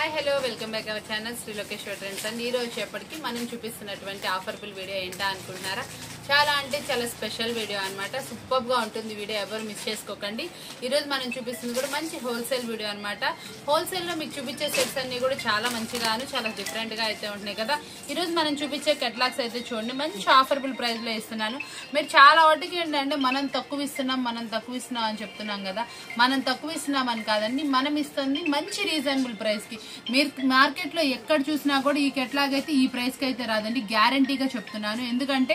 Hi hello welcome back our channel Shri Lokeshwar trends and ఈ రోజు చెప్పటికి మనం చూపిస్తున్నటువంటి ఆఫర్బుల్ వీడియో ఏంటా అనుకుంటున్నారా? చాలా అంటే చాలా స్పెషల్ వీడియో అనమాట. సూపర్ గా ఉంటుంది వీడియో, ఎవరు మిస్ చేసుకోకండి. ఈ రోజు మనం చూపిస్తుంది కూడా మంచి హోల్సేల్ వీడియో అనమాట. హోల్సేల్ లో మీకు చూపించే సెట్స్ అన్ని కూడా చాలా మంచిగాను చాలా డిఫరెంట్ గా అయితే ఉంటున్నాయి కదా. ఈ రోజు మనం చూపించే కెటలాగ్స్ అయితే చూడండి, మంచి ఆఫర్బుల్ ప్రైస్ లో ఇస్తున్నాను. మీరు చాలా వాటికి ఏంటంటే మనం తక్కువ ఇస్తున్నాం అని చెప్తున్నాం కదా. మనం తక్కువ ఇస్తున్నాం అని కాదండి, మనం ఇస్తుంది మంచి రీజనబుల్ ప్రైస్ కి. మీరు మార్కెట్ లో ఎక్కడ చూసినా కూడా ఈ కెటలాగ్ అయితే ఈ ప్రైస్ కి అయితే రాదండి, గ్యారంటీగా చెప్తున్నాను. ఎందుకంటే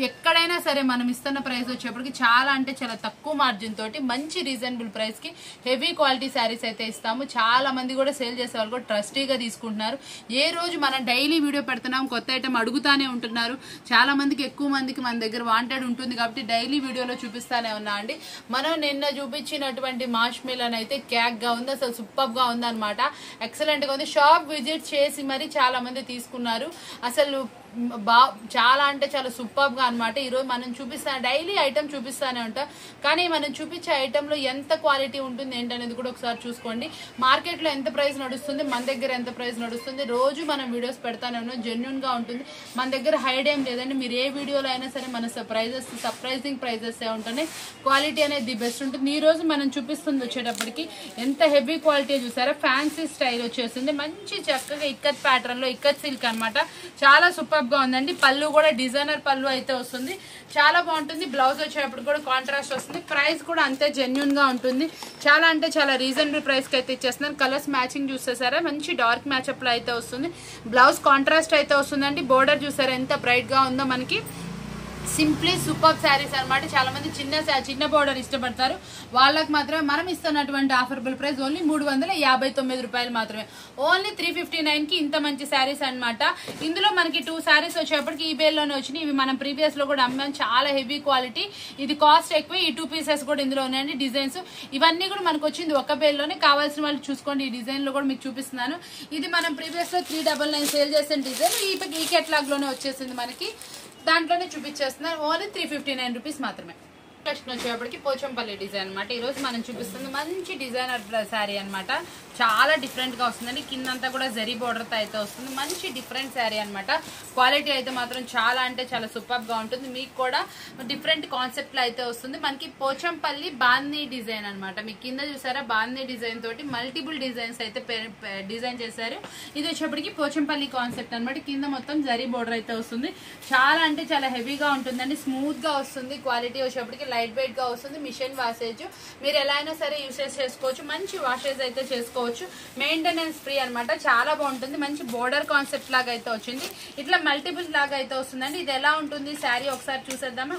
ఎక్కడైనా సరే మనం ఇస్తున్న ప్రైస్ వచ్చేప్పటికి చాలా అంటే చాలా తక్కువ మార్జిన్ తోటి మంచి రీజనబుల్ ప్రైస్ కి హెవీ క్వాలిటీ శారీస్ అయితే ఇస్తాము. చాలా మంది కూడా సేల్ చేసే వాళ్ళు కూడా ట్రస్టీగా తీసుకుంటున్నారు. ఏ రోజు మనం డైలీ వీడియో పెడుతున్నాం, కొత్త ఐటమ్ అడుగుతానే ఉంటున్నారు. చాలా మందికి ఎక్కువ మందికి మన దగ్గర వాంటెడ్ ఉంటుంది కాబట్టి డైలీ వీడియోలో చూపిస్తానే ఉన్నా అండి. మనం నిన్న చూపించినటువంటి మాష్ మిలన్ అయితే క్యాక్ గా ఉంది, అసలు సూపర్ గా ఉంది అనమాట. ఎక్సలెంట్ గా ఉంది. షాప్ విజిట్ చేసి మరి చాలా మంది తీసుకున్నారు. అసలు చాలా అంటే చాలా సూపర్ గా అనమాట. ఈరోజు మనం డైలీ ఐటమ్ చూపిస్తానే ఉంటాం, కానీ మనం చూపించే ఐటమ్ లో ఎంత క్వాలిటీ ఉంటుంది ఏంటనేది కూడా ఒకసారి చూసుకోండి. మార్కెట్ లో ఎంత ప్రైస్ నడుస్తుంది, మన దగ్గర ఎంత ప్రైస్ నడుస్తుంది, రోజు మనం వీడియోస్ పెడతానే ఉన్నాం. జెన్యున్ గా ఉంటుంది, మన దగ్గర హైడ్ ఏం లేదండి. మీరు ఏ వీడియోలో అయినా సరే మన సర్ప్రైజింగ్ ప్రైజెస్ ఉంటున్నాయి. క్వాలిటీ అనేది ది బెస్ట్ ఉంటుంది. ఈ రోజు మనం చూపిస్తుంది వచ్చేటప్పటికి ఎంత హెవీ క్వాలిటీ చూసారా, ఫ్యాన్సీ స్టైల్ వచ్చేస్తుంది. మంచి చక్కగా ఇక్కత్ ప్యాటర్న్ లో ఇక్కత్ సిల్క్ అనమాట. చాలా సూపర్ గా ఉందండి. పళ్ళు కూడా డిజైనర్ పళ్ళు అయితే వస్తుంది, చాలా బాగుంటుంది. బ్లౌజ్ వచ్చేటప్పుడు కూడా కాంట్రాస్ట్ వస్తుంది. ప్రైస్ కూడా అంతే జెన్యున్ గా ఉంటుంది. చాలా అంటే చాలా రీజనబుల్ ప్రైస్ కి అయితే ఇచ్చేస్తున్నాను. కలర్స్ మ్యాచింగ్ చూసేసారా, మంచి డార్క్ మ్యాచ్అప్ లో అయితే వస్తుంది. బ్లౌజ్ కాంట్రాస్ట్ అయితే వస్తుందండి. బోర్డర్ చూసారా ఎంత బ్రైట్ గా ఉందో. మనకి సింప్లీ సూపర్ శారీస్ అనమాట. చాలా మంది చిన్న బోర్డర్ ఇష్టపడతారు, వాళ్ళకి మాత్రమే మనం ఇస్తున్నటువంటి ఆఫర్బుల్ ప్రైస్ ఓన్లీ 359 రూపాయలు మాత్రమే. ఓన్లీ 359 కి ఇంత మంచి శారీస్ అనమాట. ఇందులో మనకి 2 శారీస్ వచ్చేప్పటికి ఈ బేల్లోనే వచ్చినాయి. ఇవి మనం ప్రీవియస్ లో కూడా అమ్మాం. చాలా హెవీ క్వాలిటీ, ఇది కాస్ట్ ఎక్కువ. ఈ 2 పీసెస్ కూడా ఇందులో ఉన్నాయండి. డిజైన్స్ ఇవన్నీ కూడా మనకు వచ్చింది ఒక బేల్లోనే. కావాల్సిన వాళ్ళు చూసుకోండి. ఈ డిజైన్ లో కూడా మీకు చూపిస్తున్నాను. ఇది మనం ప్రీవియస్ లో 399 సేల్ చేసిన డిజైన్ ఈ కెటలాగ్ లోనే వచ్చేసింది మనకి. దాంట్లోనే చూపించేస్తున్నారు. ఓన్లీ 359 రూపీస్ మాత్రమే. నెక్స్ట్ వచ్చేప్పటికి పోచంపల్లి డిజైన్ అనమాట. ఈ రోజు మనం చూపిస్తుంది మంచి డిజైనర్ శారీ అనమాట. చాలా డిఫరెంట్ గా వస్తుందండి. కిందంతా కూడా జరీ బోర్డర్ తో అయితే వస్తుంది. మంచి డిఫరెంట్ శారీ అనమాట. క్వాలిటీ అయితే మాత్రం చాలా అంటే చాలా సూపర్ గా ఉంటుంది. మీకు కూడా డిఫరెంట్ కాన్సెప్ట్ లో అయితే వస్తుంది. మనకి పోచంపల్లి బాందీ డిజైన్ అనమాట. మీకు కింద చూసారా బాందీ డిజైన్ తోటి మల్టిపుల్ డిజైన్స్ అయితే డిజైన్ చేశారు. ఇది వచ్చేప్పటికి పోచంపల్లి కాన్సెప్ట్ అనమాట. కింద మొత్తం జరీ బోర్డర్ అయితే వస్తుంది. చాలా అంటే చాలా హెవీగా ఉంటుందండి. స్మూత్ గా వస్తుంది. క్వాలిటీ వచ్చేప్పటికి లైట్ వెయిట్ గా వస్తుంది. మిషన్ వాషేజ్ మీరు ఎలా అయినా సరే యూసేజ్ చేసుకోవచ్చు. మంచి వాషేజ్ అయితే చేసుకోవచ్చు. మెయింటెనెన్స్ ఫ్రీ అనమాట. చాలా బాగుంటుంది. మంచి బోర్డర్ కాన్సెప్ట్ లాగా అయితే వచ్చింది. ఇట్లా మల్టిపుల్ లాగా అయితే వస్తుందండి. ఇది ఎలా ఉంటుంది శారీ ఒకసారి చూసేద్దామా.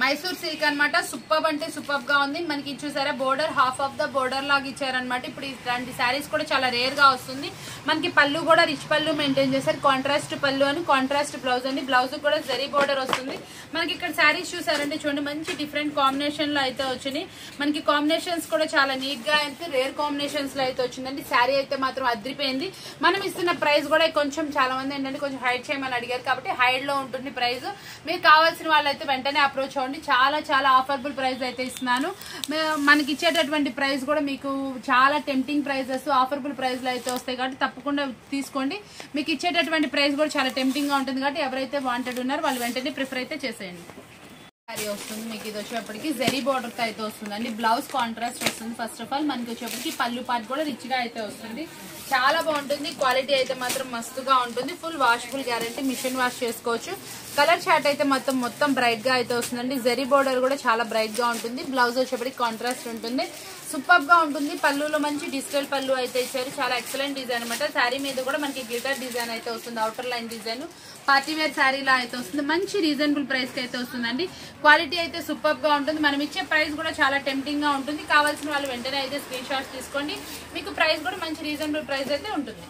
మైసూర్ సిల్క్ అనమాట. సూపర్ అంటే సూపర్ గా ఉంది. మనకి చూసారా border half of the border లాగా ఇచ్చారనమాట. ఇప్పుడు ఇలాంటి శారీస్ కూడా చాలా రేర్ గా వస్తుంది. మనకి పళ్ళు కూడా రిచ్ పళ్ళు మెయింటైన్ చేశారు. కాంట్రాస్ట్ పళ్ళు అని కాంట్రాస్ట్ బ్లౌజ్ అండి. బ్లౌజ్ కూడా జరీ బోర్డర్ వస్తుంది. మనకి ఇక్కడ శారీస్ చూసారంటే చూడండి, మంచి డిఫరెంట్ కాంబినేషన్ లో అయితే వచ్చినాయి. మనకి కాంబినేషన్స్ కూడా చాలా నీట్ గా అయితే రేర్ కాంబినేషన్స్ లో అయితే వచ్చిందండి. శారీ అయితే మాత్రం అదిరిపోయింది. మనం ఇస్తున్న ప్రైస్ కూడా కొంచెం చాలా మంది ఏంటంటే కొంచెం హైడ్ చేయమని అడిగారు కాబట్టి హైడ్ లో ఉంటుంది ప్రైస్. మీరు కావాల్సిన వాళ్ళైతే వెంటనే అప్రోచ్ అవ్వండి. చాలా చాలా ఆఫర్బుల్ ప్రైస్ అయితే ఇస్తున్నాను. మనకి ఇచ్చేటటువంటి ప్రైస్ కూడా మీకు చాలా టెంప్టింగ్ ప్రైజెస్ ఆఫర్బుల్ ప్రైస్ లో అయితే వస్తాయి కాబట్టి తప్పకుండా తీసుకోండి. మీకు ఇచ్చేటటువంటి ప్రైస్ కూడా చాలా టెంప్టింగ్ గా ఉంటుంది కాబట్టి ఎవరైతే వాంటెడ్ ఉన్నారో వాళ్ళు వెంటనే ప్రిఫర్ అయితే చేసేయండి. శారీ వస్తుంది మీకు. ఇది వచ్చేప్పటికి జరీ బోర్డర్ తో అయితే వస్తుందండి. బ్లౌజ్ కాంట్రాస్ట్ వస్తుంది. ఫస్ట్ ఆఫ్ ఆల్ మనకి వచ్చేప్పటికి పళ్ళు పార్ట్ కూడా రిచ్ గా అయితే వస్తుంది. చాలా బాగుంటుంది. క్వాలిటీ అయితే మాత్రం మస్తుగా ఉంటుంది. Full washable guarantee, machine wash చేసుకోవచ్చు. కలర్ చార్ట్ అయితే మొత్తం బ్రైట్ గా అయితే వస్తుందండి. జరీ బోర్డర్ కూడా చాలా బ్రైట్ గా ఉంటుంది. బ్లౌజ్ వచ్చేప్పటికి కాంట్రాస్ట్ ఉంటుంది. సూపర్ గా ఉంటుంది. పళ్ళులో మంచి డిజిటల్ పళ్ళు అయితే ఇచ్చారు. చాలా ఎక్సలెంట్ డిజైన్ అనమాట. శారీ మీద కూడా మనకి గ్లిటర్ డిజైన్ అయితే వస్తుంది. Outer line design party wear శారీలా అయితే వస్తుంది. మంచి రీజనబుల్ ప్రైస్ కి అయితే వస్తుందండి. క్వాలిటీ అయితే సూపర్ గా ఉంటుంది. మనం ఇచ్చే ప్రైస్ కూడా చాలా టెంప్టింగ్ గా ఉంటుంది. కావాల్సిన వాళ్ళు వెంటనే అయితే స్క్రీన్ షాట్స్ తీసుకోండి. మీకు ప్రైస్ కూడా మంచి రీజనబుల్ ప్రైస్ అయితే ఉంటుంది.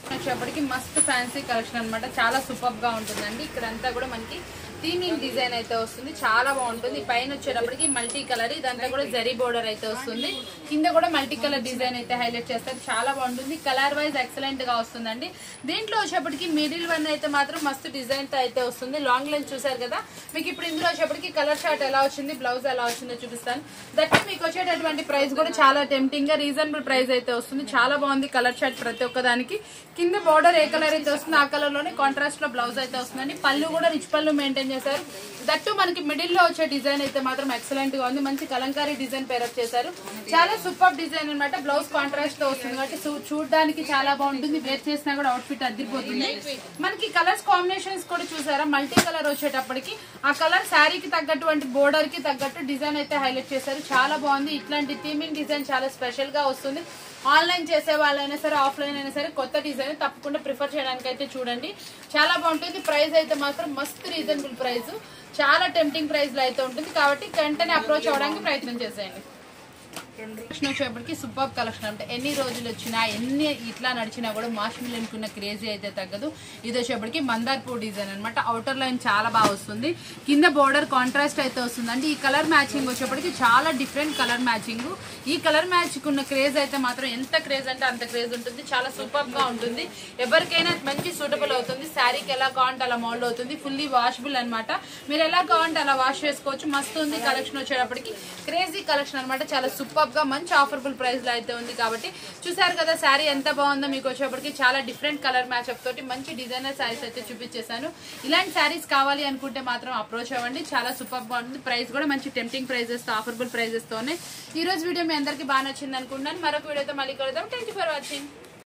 వచ్చేప్పటికి మస్త్ ఫ్యాన్సీ కలెక్షన్ అనమాట. చాలా సూపర్ గా ఉంటుందండి. ఇక్కడంతా కూడా మనకి థీమింగ్ డిజైన్ అయితే వస్తుంది, చాలా బాగుంటుంది. పైన వచ్చేటప్పటికి మల్టీ కలర్, ఇదంతా కూడా జరీ బోర్డర్ అయితే వస్తుంది. కింద కూడా మల్టీ కలర్ డిజైన్ అయితే హైలైట్ చేస్తారు, చాలా బాగుంటుంది. కలర్ వైజ్ ఎక్సలెంట్ గా వస్తుందండి. దీంట్లో వచ్చేప్పటికి మిడిల్ వన్ అయితే మాత్రం మస్తు డిజైన్ తో అయితే వస్తుంది. లాంగ్ లెంత్ చూసారు కదా. మీకు ఇప్పుడు ఇందులో వచ్చేప్పటికి కలర్ షార్ట్ ఎలా వచ్చింది, బ్లౌజ్ ఎలా వచ్చిందో చూపిస్తాను. దట్ మీకు వచ్చేటటువంటి ప్రైస్ కూడా చాలా టెంప్టింగ్ గా రీజనబుల్ ప్రైస్ అయితే వస్తుంది. చాలా బాగుంది కలర్ షార్ట్ ప్రతి ఒక్కదానికి. కింద బార్డర్ ఏ కలర్ అయితే వస్తుంది ఆ కలర్ లోనే కాంట్రాస్ట్ లో బ్లౌజ్ అయితే వస్తుందండి. పళ్ళు కూడా రిచ్ పళ్ళు మెయింటైన్ చేశారు. దట్టు మనకి మిడిల్ లో వచ్చే డిజైన్ అయితే మాత్రం ఎక్సలెంట్ గా ఉంది. మంచి కలంకారీ డిజైన్ పేరప్ చేశారు. చాలా సూపర్ డిజైన్ అనమాట. బ్లౌజ్ కాంట్రాస్ట్ తో వస్తుంది కాబట్టి చూడడానికి చాలా బాగుంటుంది. వేర్ చేసినా కూడా అవుట్ ఫిట్ అదిరిపోతుంది. మనకి కలర్స్ కాంబినేషన్స్ కూడా చూసారా, మల్టీ కలర్ వచ్చేటప్పటికి ఆ కలర్ శారీకి తగ్గటువంటి బోర్డర్ కి తగ్గట్టు డిజైన్ అయితే హైలైట్ చేశారు. చాలా బాగుంది. ఇట్లాంటి థీమింగ్ డిజైన్ చాలా స్పెషల్ గా వస్తుంది. ఆన్లైన్ చేసే వాళ్ళైనా సరే, ఆఫ్లైన్ అయినా సరే కొత్త డిజైన్ తప్పకుండా ప్రిఫర్ చేయడానికి అయితే చూడండి, చాలా బాగుంటుంది. ప్రైస్ అయితే మాత్రం మస్తు రీజనబుల్ ప్రైస్, చాలా టెంప్టింగ్ ప్రైస్ లో అయితే ఉంటుంది. కాబట్టి వెంటనే అప్రోచ్ అవడానికి ప్రయత్నం చేసేయండి. కలెక్షన్ వచ్చేప్పటికి సూపర్ కలెక్షన్. అంటే ఎన్ని రోజులు వచ్చినా ఎన్ని ఇట్లా నడిచినా కూడా మాష్ మిలియన్ కున్న క్రేజీ అయితే తగ్గదు. ఇది వచ్చేప్పటికి మందార్పూర్ డిజైన్ అనమాట. అవుటర్ లైన్ చాలా బాగా వస్తుంది. కింద బోర్డర్ కాంట్రాస్ట్ అయితే వస్తుంది అండి. ఈ కలర్ మ్యాచింగ్ వచ్చేప్పటికి చాలా డిఫరెంట్ కలర్ మ్యాచింగ్. ఈ కలర్ మ్యాచ్ కున్న క్రేజ్ అయితే మాత్రం ఎంత క్రేజ్ అంటే అంత క్రేజ్ ఉంటుంది. చాలా సూపర్ గా ఉంటుంది. ఎవరికైనా మంచి సూటబుల్ అవుతుంది. శారీకి ఎలా కావాలంటే అలా మోల్డ్ అవుతుంది. ఫుల్లీ వాషబుల్ అనమాట. మీరు ఎలా కావాలంటే అలా వాష్ చేసుకోవచ్చు. మస్తు ఉంది కలెక్షన్ వచ్చేటప్పటికి. క్రేజీ కలెక్షన్ అనమాట. చాలా సూపర్ గా మంచి ఆఫర్బుల్ ప్రైస్ లో అయితే ఉంది. కాబట్టి చూసారు కదా శారీ ఎంత బాగుందో. మీకు వచ్చేప్పటికి చాలా డిఫరెంట్ కలర్ మ్యాచ్అప్ తోటి మంచి డిజైనర్ శారీస్ అయితే చూపించేశాను. ఇలాంటి శారీస్ కావాలి అనుకుంటే మాత్రం అప్రోచ్ అవ్వండి. చాలా సూపర్ గా ఉంటుంది. ప్రైస్ కూడా మంచి టెంప్టింగ్ ప్రైజెస్ తో, ఆఫర్బుల్ ప్రైజెస్ తోనే. ఈ రోజు వీడియో మీ అందరికి బాగా నచ్చింది అనుకుంటున్నాను. మరొక వీడియోతో మళ్ళీ కలుద్దాం. Thank you for watching.